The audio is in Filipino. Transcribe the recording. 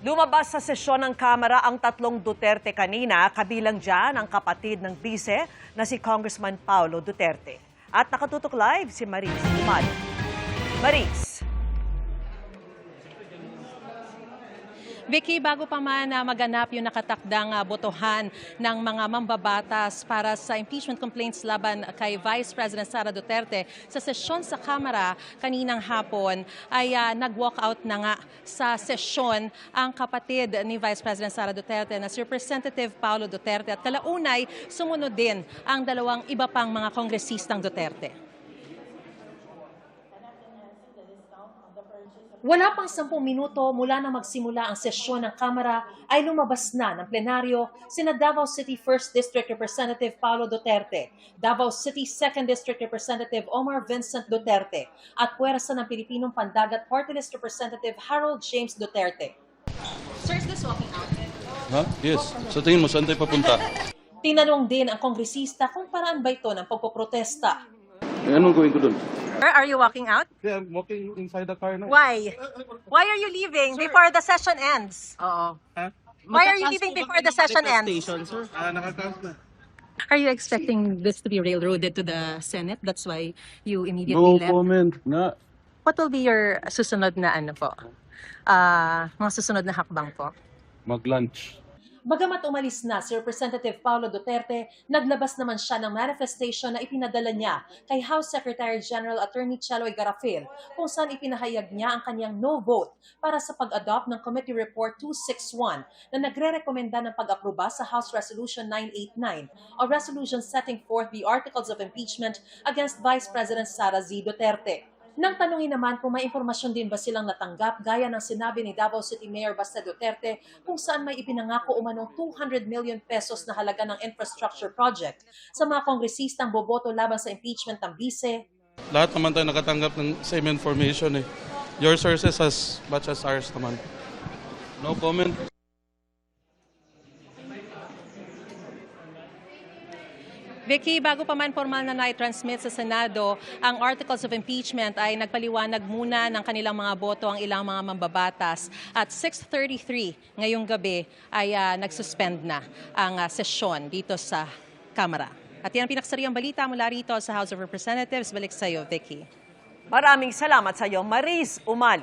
Lumabas sa sesyon ng Kamara ang tatlong Duterte kanina, kabilang dyan ang kapatid ng bise na si Congressman Paulo Duterte. At nakatutok live si Maris Umali. Maris. Vicky, bago pa man maganap yung nakatakdang botohan ng mga mambabatas para sa impeachment complaints laban kay Vice President Sara Duterte, sa sesyon sa Kamara kaninang hapon ay nag-walkout na nga sa sesyon ang kapatid ni Vice President Sara Duterte na si Representative Paulo Duterte at kalaunay sumunod din ang dalawang iba pang mga kongresistang Duterte. Wala pang 10 minuto mula nang magsimula ang sesyon ng Kamara ay lumabas na ng plenaryo sina Davao City 1st District Representative Paulo Duterte, Davao City 2nd District Representative Omar Vincent Duterte at puwersa ng Pilipinong Pandagat Party List Representative Harold James Duterte. Sir, is this walking out? Yes. Sa tingin mo, saan tayo papunta? Tinanong din ang kongresista kung paraan ba ito ng pagpoprotesta. Anong gawin ko doon? Sir, are you walking out? Yeah, I'm walking inside the car now. Why? Why are you leaving before the session ends? Oo. Why are you leaving before the session ends? Sir. Nakataas na. Are you expecting this to be railroaded to the Senate? That's why you immediately No left? comment. Na. What will be your susunod na ano po? Mga susunod na hakbang po? Mag-lunch. Bagamat umalis na si Representative Paulo Duterte, naglabas naman siya ng manifestation na ipinadala niya kay House Secretary General Attorney Cheloy Garafil kung saan ipinahayag niya ang kanyang no vote para sa pag-adopt ng Committee Report 261 na nagre-rekomenda ng pag-aproba sa House Resolution 989 o resolution setting forth the articles of impeachment against Vice President Sara Z. Duterte. Nang tanungin naman kung may impormasyon din ba silang natanggap gaya ng sinabi ni Davao City Mayor Baste Duterte kung saan may ipinangako umanong 200 million pesos na halaga ng infrastructure project sa mga kongresistang boboto laban sa impeachment ng bise. Lahat naman tayo nakatanggap ng same information eh. Your sources as much as ours naman. No comment. Vicky, bago pa man formal na na-transmit sa Senado, ang articles of impeachment ay nagpaliwanag muna ng kanilang mga boto ang ilang mga mambabatas. At 6:33 ngayong gabi ay nagsuspend na ang sesyon dito sa Kamara. At yan ang pinaksariang balita mula rito sa House of Representatives. Balik sa iyo, Vicky. Maraming salamat sa iyo, Maris Umali.